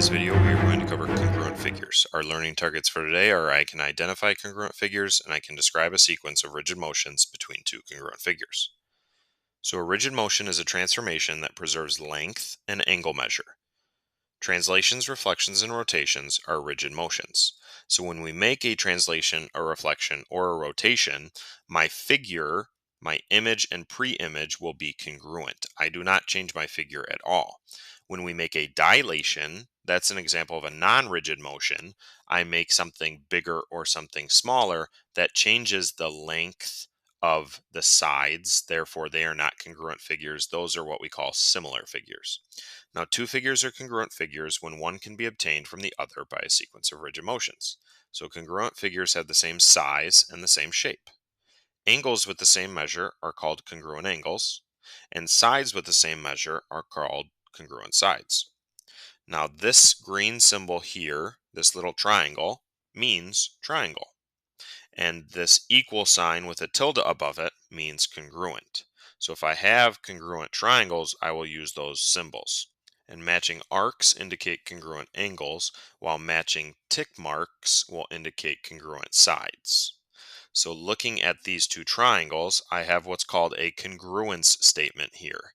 today's video, we are going to cover congruent figures. Our learning targets for today are I can identify congruent figures and I can describe a sequence of rigid motions between two congruent figures. So a rigid motion is a transformation that preserves length and angle measure. Translations, reflections, and rotations are rigid motions. So when we make a translation, a reflection, or a rotation, my figure, my image, and pre-image will be congruent. I do not change my figure at all. When we make a dilation, that's an example of a non-rigid motion. I make something bigger or something smaller that changes the length of the sides. Therefore, they are not congruent figures. Those are what we call similar figures. Now, two figures are congruent figures when one can be obtained from the other by a sequence of rigid motions. So congruent figures have the same size and the same shape. Angles with the same measure are called congruent angles, and sides with the same measure are called congruent sides. Now, this green symbol here, this little triangle, means triangle. And this equal sign with a tilde above it means congruent. So if I have congruent triangles, I will use those symbols. And matching arcs indicate congruent angles, while matching tick marks will indicate congruent sides. So looking at these two triangles, I have what's called a congruence statement here.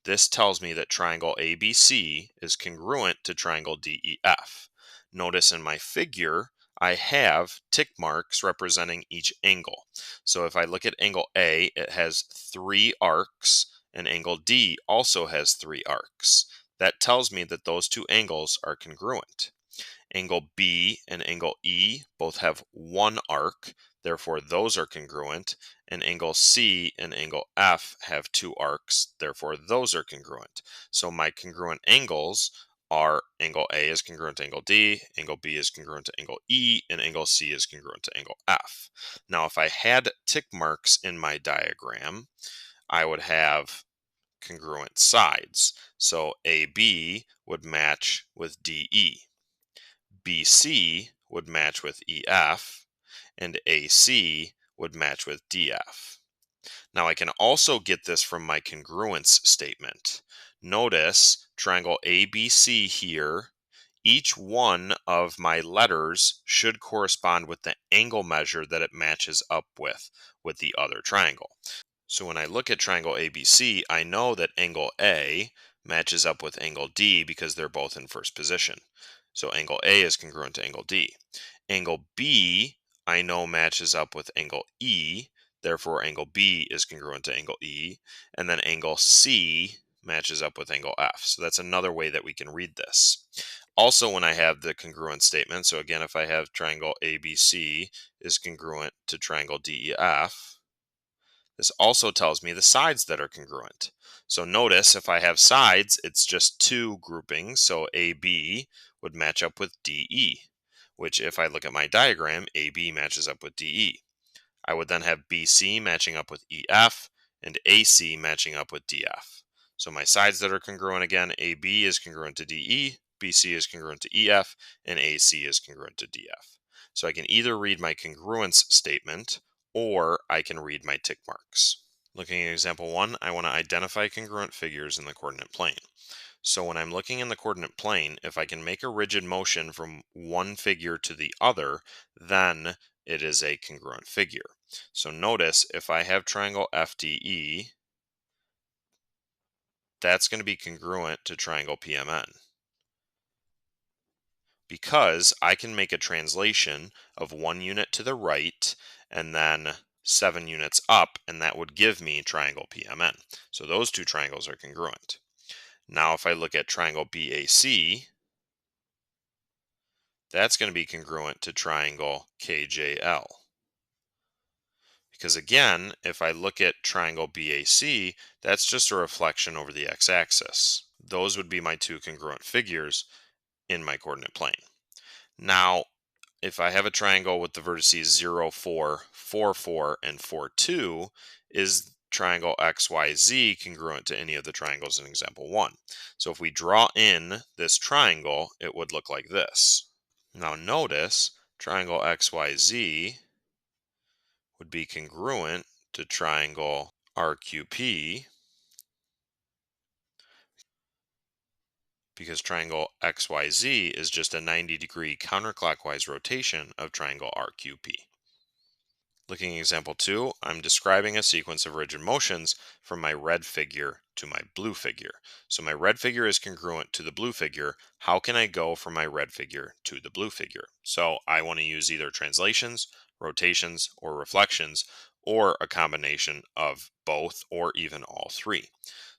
This tells me that triangle ABC is congruent to triangle DEF. Notice in my figure, I have tick marks representing each angle. So if I look at angle A, it has 3 arcs, and angle D also has 3 arcs. That tells me that those two angles are congruent. Angle B and angle E both have 1 arc, therefore those are congruent, and angle C and angle F have 2 arcs, therefore those are congruent. So my congruent angles are angle A is congruent to angle D, angle B is congruent to angle E, and angle C is congruent to angle F. Now if I had tick marks in my diagram, I would have congruent sides. So AB would match with DE. BC would match with EF, and AC would match with DF. Now I can also get this from my congruence statement. Notice triangle ABC here, each one of my letters should correspond with the angle measure that it matches up with the other triangle. So when I look at triangle ABC, I know that angle A matches up with angle D because they're both in first position. So angle A is congruent to angle D. Angle B, I know matches up with angle E, therefore angle B is congruent to angle E. And then angle C matches up with angle F. So that's another way that we can read this. Also, when I have the congruent statement, so again, if I have triangle ABC is congruent to triangle DEF, this also tells me the sides that are congruent. So notice if I have sides, it's just 2 groupings. So AB would match up with DE, which if I look at my diagram, AB matches up with DE. I would then have BC matching up with EF and AC matching up with DF. So my sides that are congruent again, AB is congruent to DE, BC is congruent to EF, and AC is congruent to DF. So I can either read my congruence statement or I can read my tick marks. Looking at example 1, I want to identify congruent figures in the coordinate plane. So when I'm looking in the coordinate plane, if I can make a rigid motion from one figure to the other, then it is a congruent figure. So notice if I have triangle FDE, that's going to be congruent to triangle PMN, because I can make a translation of 1 unit to the right and then 7 units up, and that would give me triangle PMN. So those two triangles are congruent. Now if I look at triangle BAC, that's going to be congruent to triangle KJL. Because again, if I look at triangle BAC, that's just a reflection over the x-axis. Those would be my two congruent figures in my coordinate plane. Now, if I have a triangle with the vertices 0, 4, 4, 4, and 4, 2, is triangle XYZ congruent to any of the triangles in example 1? So if we draw in this triangle, it would look like this. Now notice triangle XYZ would be congruent to triangle RQP because triangle XYZ is just a 90-degree counterclockwise rotation of triangle RQP. Looking at example 2, I'm describing a sequence of rigid motions from my red figure to my blue figure. So my red figure is congruent to the blue figure. How can I go from my red figure to the blue figure? So I want to use either translations, rotations, or reflections, or a combination of both, or even all three.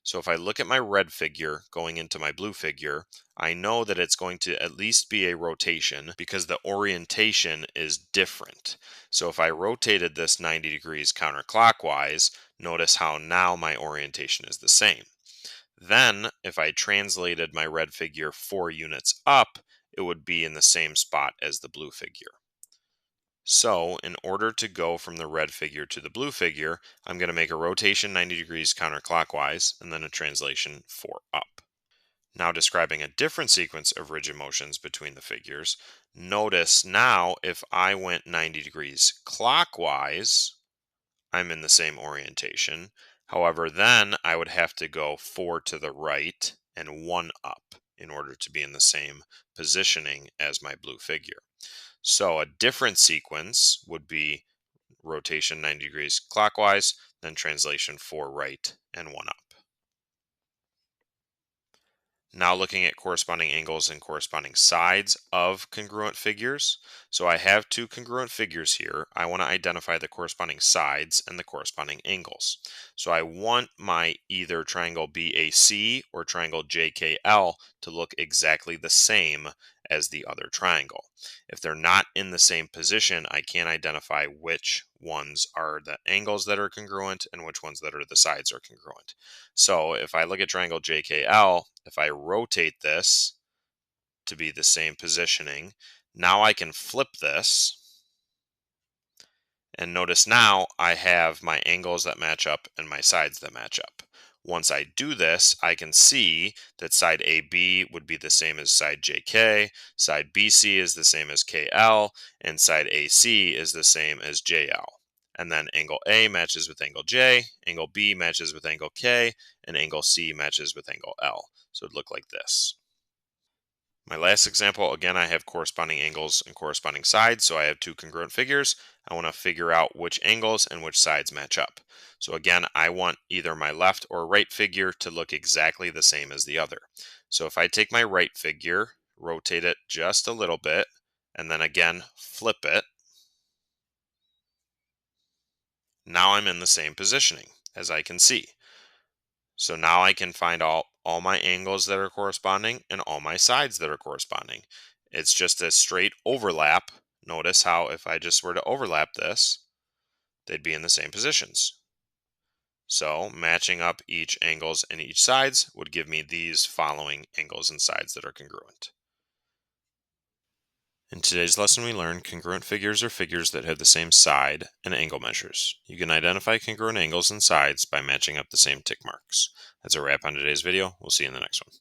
So if I look at my red figure going into my blue figure, I know that it's going to at least be a rotation because the orientation is different. So if I rotated this 90 degrees counterclockwise, notice how now my orientation is the same. Then if I translated my red figure 4 units up, it would be in the same spot as the blue figure. So in order to go from the red figure to the blue figure, I'm going to make a rotation 90 degrees counterclockwise and then a translation 4 up. Now describing a different sequence of rigid motions between the figures, notice now if I went 90 degrees clockwise, I'm in the same orientation. However, then I would have to go 4 to the right and 1 up in order to be in the same positioning as my blue figure. So a different sequence would be rotation 90 degrees clockwise, then translation 4 right and 1 up. Now looking at corresponding angles and corresponding sides of congruent figures. So I have two congruent figures here. I want to identify the corresponding sides and the corresponding angles. So I want my either triangle BAC or triangle JKL to look exactly the same as the other triangle. If they're not in the same position, I can't identify which ones are the angles that are congruent and which ones that are the sides are congruent. So if I look at triangle JKL, if I rotate this to be the same positioning, now I can flip this. And notice now I have my angles that match up and my sides that match up. Once I do this, I can see that side AB would be the same as side JK, side BC is the same as KL, and side AC is the same as JL. And then angle A matches with angle J, angle B matches with angle K, and angle C matches with angle L. So it'd look like this. My last example, again, I have corresponding angles and corresponding sides, so I have two congruent figures. I want to figure out which angles and which sides match up. So again, I want either my left or right figure to look exactly the same as the other. So if I take my right figure, rotate it just a little bit, and then again, flip it, now I'm in the same positioning, as I can see. So now I can find all my angles that are corresponding and all my sides that are corresponding. It's just a straight overlap. Notice how if I just were to overlap this, they'd be in the same positions. So matching up each angles and each sides would give me these following angles and sides that are congruent. In today's lesson, we learned congruent figures are figures that have the same side and angle measures. You can identify congruent angles and sides by matching up the same tick marks. That's a wrap on today's video. We'll see you in the next one.